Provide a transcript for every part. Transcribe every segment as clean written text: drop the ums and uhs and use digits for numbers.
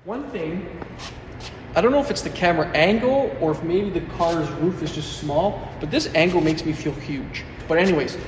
One thing, I don't know if it's the camera angle or if maybe the car's roof is just small, but this angle makes me feel huge. But anyways,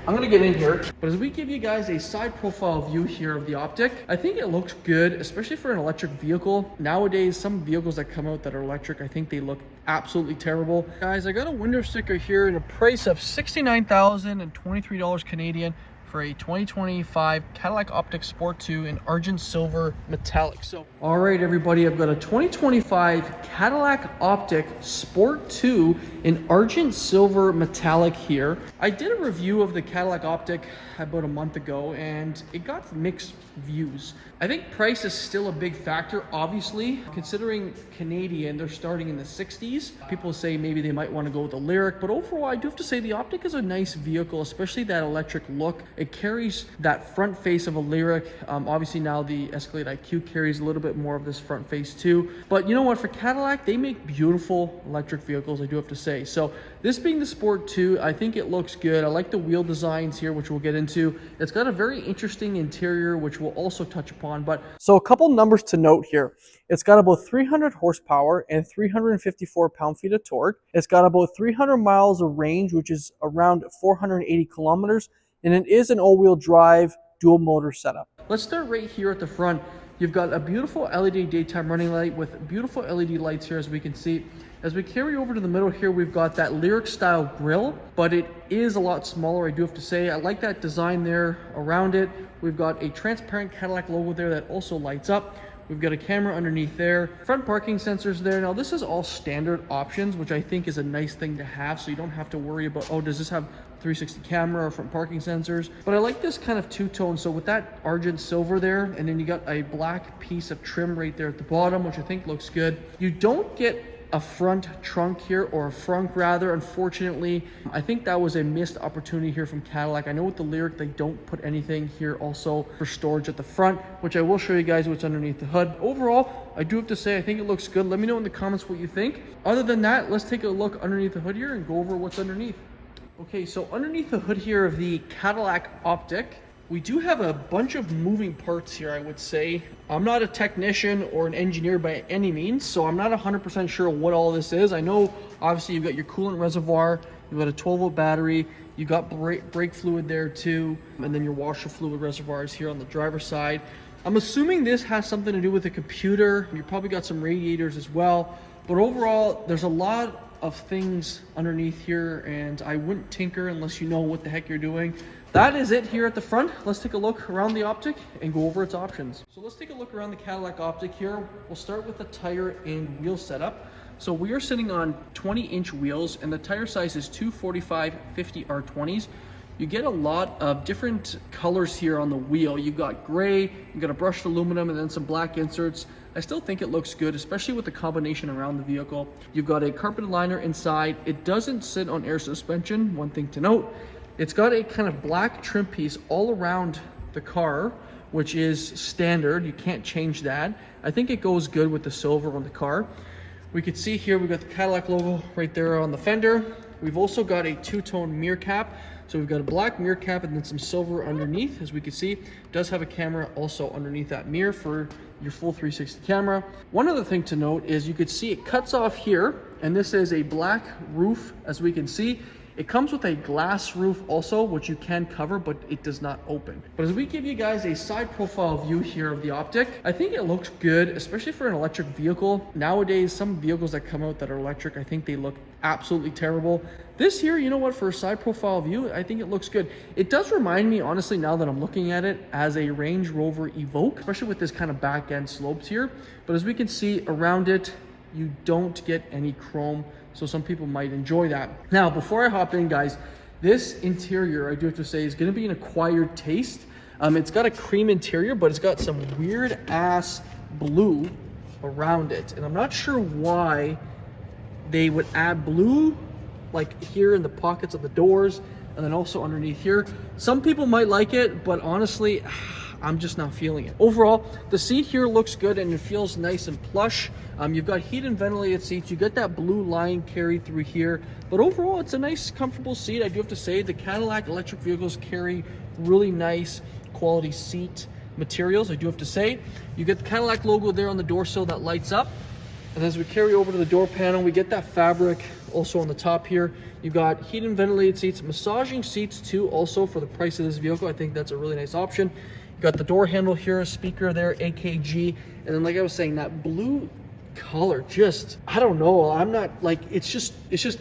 I'm gonna get in here. But as we give you guys a side profile view here of the Optiq, I think it looks good, especially for an electric vehicle. Nowadays, some vehicles that come out that are electric, I think they look absolutely terrible. Guys, I got a window sticker here at a price of $69,023 Canadian for a 2025 Cadillac Optiq Sport 2 in Argent Silver Metallic. So, all right, everybody, I've got a 2025 Cadillac Optiq Sport 2 in Argent Silver Metallic here. I did a review of the Cadillac Optiq about a month ago, and it got mixed views. I think price is still a big factor, obviously. Considering Canadian, they're starting in the 60s. People say maybe they might want to go with the Lyric, but overall, I do have to say the Optiq is a nice vehicle, especially that electric look. It carries that front face of a Lyric. Obviously now the Escalade IQ carries a little bit more of this front face too. But you know what, for Cadillac, they make beautiful electric vehicles, I do have to say. So this being the Sport 2, I think it looks good. I like the wheel designs here, which we'll get into. It's got a very interesting interior, which we'll also touch upon. But so a couple numbers to note here. It's got about 300 horsepower and 354 pound-feet of torque. It's got about 300 miles of range, which is around 480 kilometers. And it is an all-wheel drive dual motor setup. Let's start right here at the front. You've got a beautiful LED daytime running light with beautiful LED lights here, as we can see. As we carry over to the middle here, we've got that Lyric style grille, but it is a lot smaller, I do have to say. I like that design there around it. We've got a transparent Cadillac logo there that also lights up. We've got a camera underneath there. Front parking sensors there. Now this is all standard options, which I think is a nice thing to have, so you don't have to worry about, oh, does this have 360 camera or front parking sensors? But I like this kind of two-tone. So with that Argent silver there, and then you got a black piece of trim right there at the bottom, which I think looks good. You don't get a front trunk here, or a frunk rather, unfortunately. I think that was a missed opportunity here from Cadillac. I know with the Lyric they don't put anything here also for storage at the front, which I will show you guys what's underneath the hood. Overall, I do have to say I think it looks good. Let me know in the comments what you think. Other than that, let's take a look underneath the hood here and go over what's underneath. Okay, so underneath the hood here of the Cadillac Optiq, we do have a bunch of moving parts here, I would say. I'm not a technician or an engineer by any means, so I'm not 100% sure what all this is. I know, obviously, you've got your coolant reservoir, you've got a 12-volt battery, you got brake fluid there too, and then your washer fluid reservoirs here on the driver's side. I'm assuming this has something to do with the computer. You probably got some radiators as well. But overall, there's a lot of things underneath here, and I wouldn't tinker unless you know what the heck you're doing. That is it here at the front. Let's take a look around the Optiq and go over its options. So let's take a look around the Cadillac Optiq here. We'll start with the tire and wheel setup. So we are sitting on 20-inch wheels, and the tire size is 245/50 R20s. You get a lot of different colors here on the wheel. You've got gray, you've got a brushed aluminum, and then some black inserts. I still think it looks good, especially with the combination around the vehicle. You've got a carpeted liner inside. It doesn't sit on air suspension, one thing to note. It's got a kind of black trim piece all around the car, which is standard. You can't change that. I think it goes good with the silver on the car. We can see here we've got the Cadillac logo right there on the fender. We've also got a two-tone mirror cap. So we've got a black mirror cap and then some silver underneath. As we can see, it does have a camera also underneath that mirror for your full 360 camera. One other thing to note is you could see it cuts off here, and this is a black roof, as we can see. It comes with a glass roof also, which you can cover, but it does not open. But as we give you guys a side profile view here of the Optiq, I think it looks good, especially for an electric vehicle. Nowadays, some vehicles that come out that are electric, I think they look absolutely terrible. This here, you know what, for a side profile view, I think it looks good. It does remind me, honestly, now that I'm looking at it, as a Range Rover Evoque, especially with this kind of back end slopes here. But as we can see around it, you don't get any chrome, so some people might enjoy that. Now, before I hop in, guys, this interior, I do have to say, is going to be an acquired taste. It's got a cream interior, but it's got some weird ass blue around it, and I'm not sure why they would add blue like here in the pockets of the doors and then also underneath here. Some people might like it, but honestly, I'm just not feeling it. Overall, the seat here looks good and it feels nice and plush. You've got heat and ventilated seats. You get that blue line carried through here. But overall, it's a nice, comfortable seat. I do have to say, the Cadillac electric vehicles carry really nice quality seat materials, I do have to say. You get the Cadillac logo there on the door sill that lights up. And as we carry over to the door panel, we get that fabric also on the top here. You've got heated and ventilated seats, massaging seats too, also for the price of this vehicle. I think that's a really nice option. You got the door handle here, speaker there, AKG. And then like I was saying, that blue color, just, I don't know, I'm not like, it's just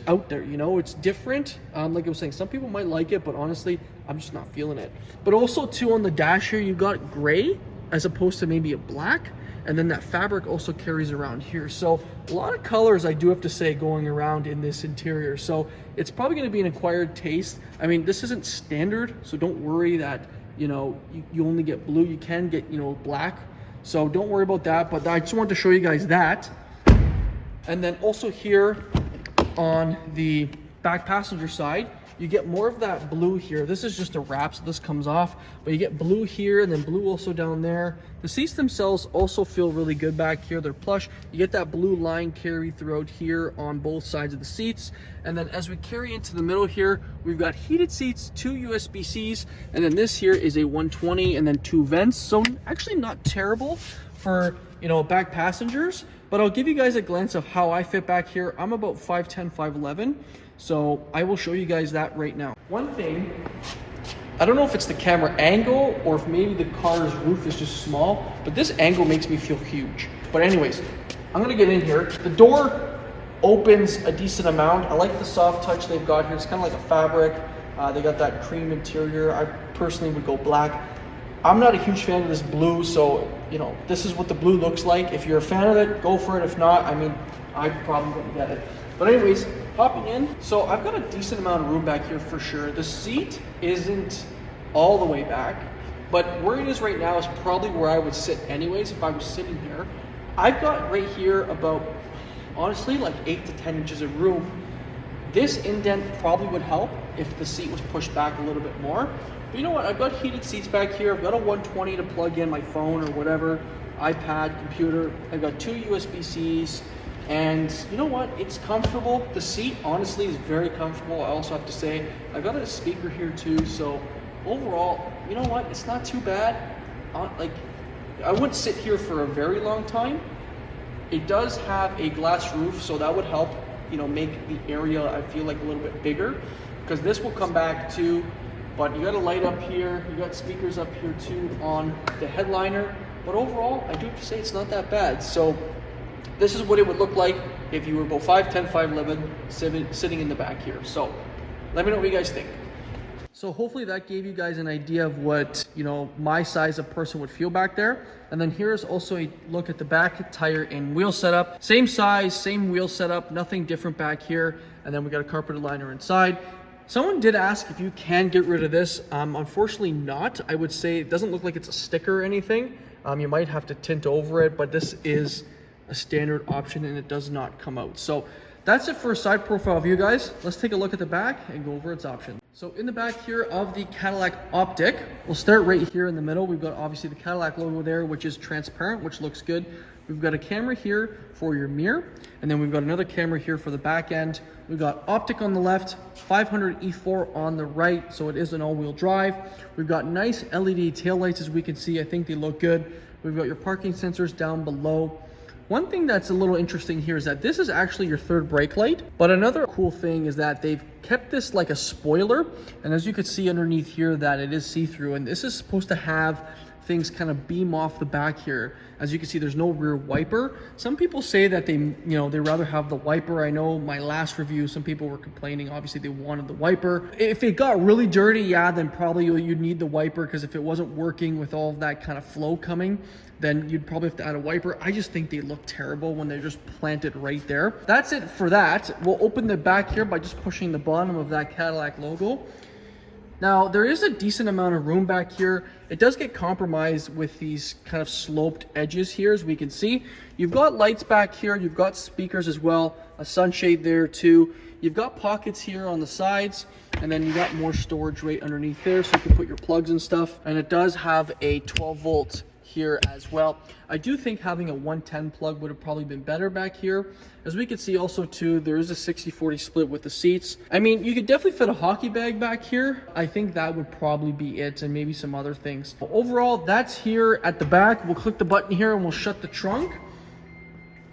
out there, you know, it's different. Like I was saying, some people might like it, but honestly, I'm just not feeling it. But also too, on the dash here, you've got gray as opposed to maybe a black. And then that fabric also carries around here. So a lot of colors, I do have to say, going around in this interior. So it's probably going to be an acquired taste. I mean, this isn't standard, so don't worry that, you know, you only get blue. You can get, you know, black. So don't worry about that. But I just wanted to show you guys that. And then also here on the back passenger side, you get more of that blue here. This is just a wrap, so this comes off, but you get blue here and then blue also down there. The seats themselves also feel really good back here. They're plush. You get that blue line carried throughout here on both sides of the seats. And then as we carry into the middle here, we've got heated seats, 2 USB-Cs, and then this here is a 120 and then 2 vents. So actually not terrible for, you know, back passengers, but I'll give you guys a glance of how I fit back here. I'm about 5'10", 5'11", so I will show you guys that right now. One thing, I don't know if it's the camera angle or if maybe the car's roof is just small, but this angle makes me feel huge. But anyways, I'm gonna get in here. The door opens a decent amount. I like the soft touch they've got here. It's kind of like a fabric. They got that cream interior. I personally would go black. I'm not a huge fan of this blue, so, you know, this is what the blue looks like. If you're a fan of it, go for it. If not, I mean, I probably wouldn't get it. But anyways, hopping in. So I've got a decent amount of room back here for sure. The seat isn't all the way back, but where it is right now is probably where I would sit anyways if I was sitting here. I've got right here about, honestly, like 8 to 10 inches of room. This indent probably would help if the seat was pushed back a little bit more. But you know what? I've got heated seats back here. I've got a 120 to plug in my phone or whatever, iPad, computer. I've got 2 USB-Cs. And you know what? It's comfortable. The seat, honestly, is very comfortable. I also have to say, I've got a speaker here too. So overall, you know what? It's not too bad. Like, I wouldn't sit here for a very long time. It does have a glass roof, so that would help, you know, make the area, I feel like, a little bit bigger, because this will come back too. But you got a light up here, you got speakers up here too on the headliner. But overall, I do have to say it's not that bad. So this is what it would look like if you were about 5'10", 5'11", sitting in the back here. So let me know what you guys think. So hopefully that gave you guys an idea of what, you know, my size of person would feel back there. And then here's also a look at the back tire and wheel setup. Same size, same wheel setup, nothing different back here. And then we got a carpeted liner inside. Someone did ask if you can get rid of this. Unfortunately not. I would say it doesn't look like it's a sticker or anything. You might have to tint over it, but this is a standard option and it does not come out. So that's it for a side profile view, guys. Let's take a look at the back and go over its options. So in the back here of the Cadillac Optiq, we'll start right here in the middle. We've got obviously the Cadillac logo there, which is transparent, which looks good. We've got a camera here for your mirror, and then we've got another camera here for the back end. We've got Otiq on the left, 500 E4 on the right, so it is an all-wheel drive. We've got nice LED taillights, as we can see. I think they look good. We've got your parking sensors down below. One thing that's a little interesting here is that this is actually your third brake light, but another cool thing is that they've kept this like a spoiler, and as you can see underneath here that it is see-through, and this is supposed to have things kind of beam off the back here. As you can see, there's no rear wiper. Some people say that they rather have the wiper. I know my last review, some people were complaining, obviously they wanted the wiper. If it got really dirty, yeah, then probably you'd need the wiper, because if it wasn't working with all of that kind of flow coming, then you'd probably have to add a wiper. I just think they look terrible when they're just planted right there. That's it for that. We'll open the back here by just pushing the bottom of that Cadillac logo. Now, there is a decent amount of room back here. It does get compromised with these kind of sloped edges here, as we can see. You've got lights back here. You've got speakers as well, a sunshade there too. You've got pockets here on the sides, and then you got more storage right underneath there, so you can put your plugs and stuff. And it does have a 12-volt here as well. I do think having a 110 plug would have probably been better back here. As we can see also too, there is a 60-40 split with the seats. I mean, you could definitely fit a hockey bag back here. I think that would probably be it, and maybe some other things. Overall, that's here at the back. We'll click the button here and we'll shut the trunk.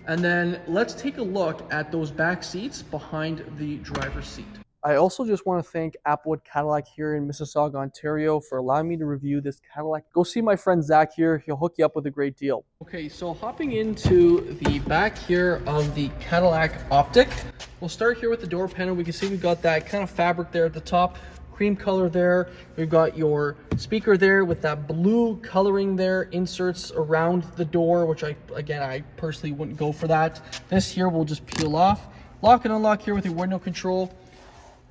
And then let's take a look at those back seats behind the driver's seat. I also just want to thank Applewood Cadillac here in Mississauga, Ontario for allowing me to review this Cadillac. Go see my friend Zach here. He'll hook you up with a great deal. Okay, so hopping into the back here of the Cadillac Optiq. We'll start here with the door panel. We can see we've got that kind of fabric there at the top. Cream color there. We've got your speaker there with that blue coloring there, inserts around the door, which I personally wouldn't go for that. This here will just peel off. Lock and unlock here with your window control.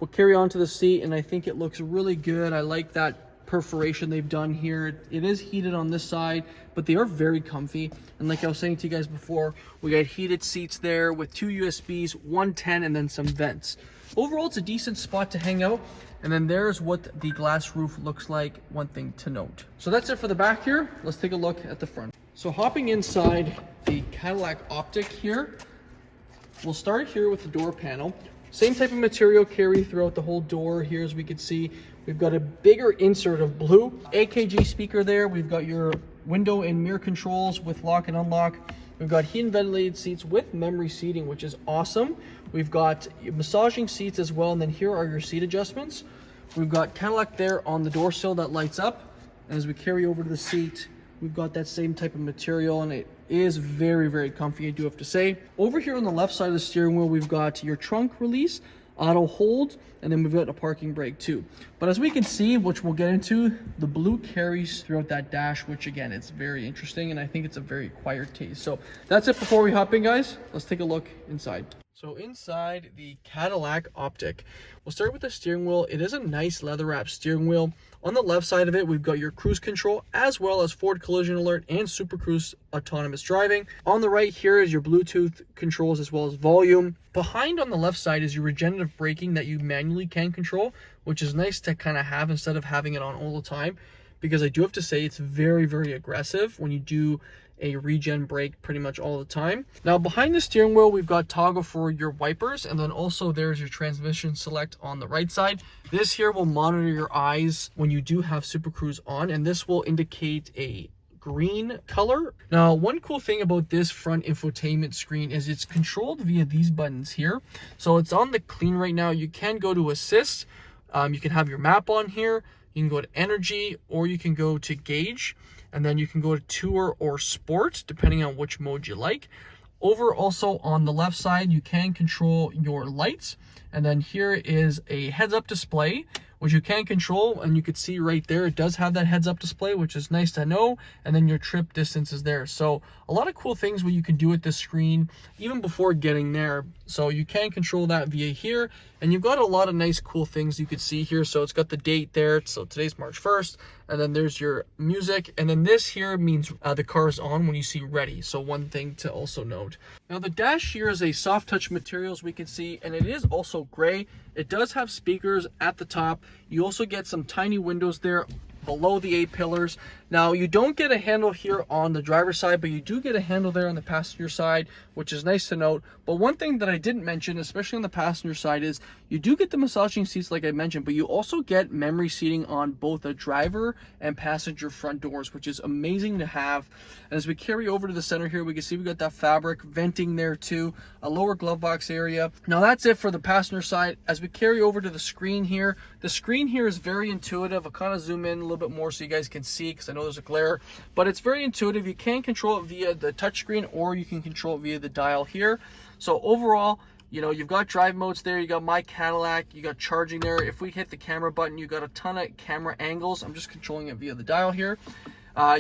We'll carry on to the seat, and I think it looks really good. I like that perforation they've done here. It is heated on this side, but they are very comfy. And like I was saying to you guys before, we got heated seats there with 2 USBs, 110, and then some vents. Overall, it's a decent spot to hang out. And then there's what the glass roof looks like, one thing to note. So that's it for the back here. Let's take a look at the front. So hopping inside the Cadillac Optiq here, we'll start here with the door panel. Same type of material carry throughout the whole door here. As we can see, we've got a bigger insert of blue. AKG speaker there. We've got your window and mirror controls with lock and unlock. We've got heated and ventilated seats with memory seating, which is awesome. We've got massaging seats as well, and then here are your seat adjustments. We've got Cadillac there on the door sill that lights up. And as we carry over to the seat, we've got that same type of material, and it is very, very comfy, I do have to say. Over here on the left side of the steering wheel, we've got your trunk release, auto hold, and then we've got a parking brake too. But as we can see, which we'll get into, the blue carries throughout that dash, which again, it's very interesting, and I think it's a very acquired taste. So that's it before we hop in, guys. Let's take a look inside. So inside the Cadillac Optiq, we'll start with the steering wheel. It is a nice leather wrap steering wheel. On the left side of it, we've got your cruise control, as well as forward collision alert and super cruise autonomous driving. On the right here is your Bluetooth controls, as well as volume. Behind on the left side is your regenerative braking that you manually can control, which is nice to kind of have instead of having it on all the time, because I do have to say it's very, very aggressive when you do a regen brake pretty much all the time. Now behind the steering wheel, we've got toggle for your wipers, and then also there's your transmission select on the right side. This here will monitor your eyes when you do have Super Cruise on, and this will indicate a green color. Now, one cool thing about this front infotainment screen is it's controlled via these buttons here. So it's on the clean right now. You can go to assist. You can have your map on here. You can go to energy, or you can go to gauge, and then you can go to tour or sport, depending on which mode you like. Over also on the left side, you can control your lights. And then here is a heads-up display, which you can control, and you can see right there, it does have that heads-up display, which is nice to know. And then your trip distance is there. So a lot of cool things what you can do with this screen, even before getting there. So you can control that via here, and you've got a lot of nice cool things you can see here. So it's got the date there. So today's March 1st, and then there's your music. And then this here means the car is on when you see ready. So one thing to also note. Now the dash here is a soft touch material, as we can see, and it is also gray. It does have speakers at the top. You also get some tiny windows there below the A-pillars. Now, you don't get a handle here on the driver's side, but you do get a handle there on the passenger side, which is nice to note. But one thing that I didn't mention, especially on the passenger side, is you do get the massaging seats like I mentioned, but you also get memory seating on both the driver and passenger front doors, which is amazing to have. And as we carry over to the center here, we can see we got that fabric venting there too, a lower glove box area. Now that's it for the passenger side. As we carry over to the screen here, the screen here is very intuitive. I'll kind of zoom in a little bit more so you guys can see, because I know there's a glare, but it's very intuitive. You can control it via the touchscreen, or you can control it via the dial here. So overall, you know, you've got drive modes there, you got My Cadillac, you got charging there. If we hit the camera button, you got a ton of camera angles. I'm just controlling it via the dial here.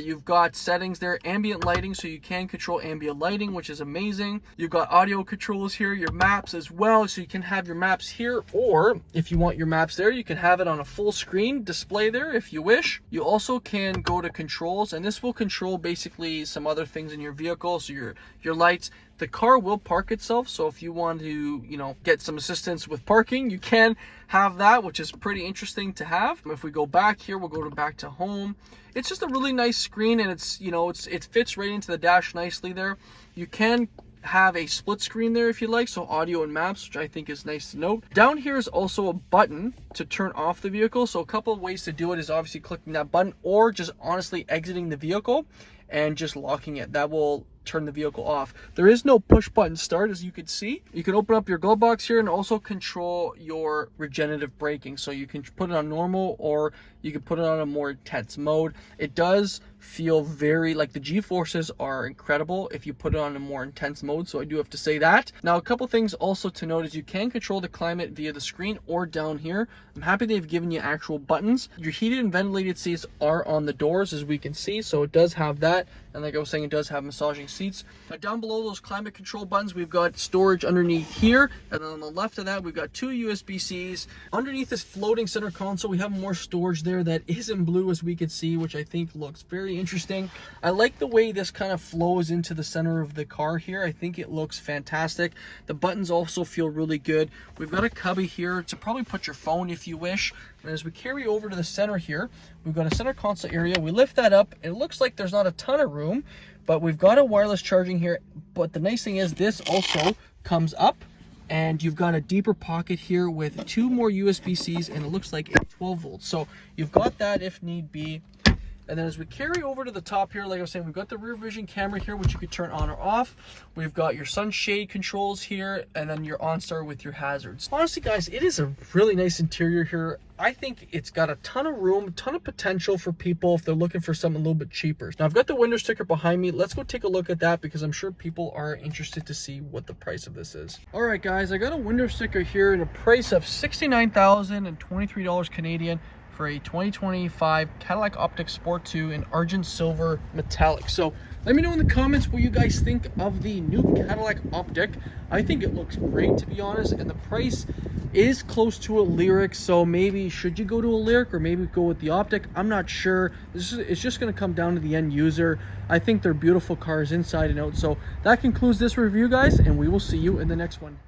You've got settings there, ambient lighting, so you can control ambient lighting, which is amazing. You've got audio controls here, your maps as well, so you can have your maps here, or if you want your maps there, you can have it on a full screen display there if you wish. You also can go to controls, and this will control basically some other things in your vehicle, so your lights. The car will park itself, so if you want to, you know, get some assistance with parking, you can have that, which is pretty interesting to have. If we go back here, we'll go back to home. It's just a really nice screen, and it's, you know, it fits right into the dash nicely there. You can have a split screen there if you like, so audio and maps, which I think is nice to note. Down here is also a button to turn off the vehicle, so a couple of ways to do it is obviously clicking that button or just honestly exiting the vehicle and just locking it. That will turn the vehicle off. There is no push button start, as you can see. You can open up your glove box here and also control your regenerative braking, so you can put it on normal or you can put it on a more intense mode. It does feel very like the G-forces are incredible if you put it on a more intense mode, so I do have to say that. Now, a couple things also to note is you can control the climate via the screen or down here. I'm happy they've given you actual buttons. Your heated and ventilated seats are on the doors, as we can see, so it does have that, and like I was saying, it does have massaging seats. Now, down below those climate control buttons, we've got storage underneath here, and then on the left of that, we've got 2 USB-Cs. Underneath this floating center console, we have more storage there that is in blue, as we can see, which I think looks very interesting. I like the way this kind of flows into the center of the car here. I think it looks fantastic. The buttons also feel really good. We've got a cubby here to probably put your phone if you wish. And as we carry over to the center here, we've got a center console area. We lift that up. It looks like there's not a ton of room, but we've got a wireless charging here. But the nice thing is this also comes up, and you've got a deeper pocket here with 2 more USB-Cs, and it looks like a 12 volts. So you've got that if need be. And then as we carry over to the top here, like I was saying, we've got the rear vision camera here, which you can turn on or off. We've got your sunshade controls here, and then your OnStar with your hazards. Honestly, guys, it is a really nice interior here. I think it's got a ton of room, a ton of potential for people if they're looking for something a little bit cheaper. Now, I've got the window sticker behind me. Let's go take a look at that, because I'm sure people are interested to see what the price of this is. All right, guys, I got a window sticker here at a price of $69,023 Canadian. For a 2025 Cadillac Optiq Sport 2 in Argent Silver Metallic. So let me know in the comments what you guys think of the new Cadillac Optiq. I think it looks great, to be honest, and the price is close to a Lyric, so maybe should you go to a Lyric or maybe go with the Optiq? I'm not sure. It's just going to come down to the end user. I think they're beautiful cars inside and out. So that concludes this review, guys, and we will see you in the next one.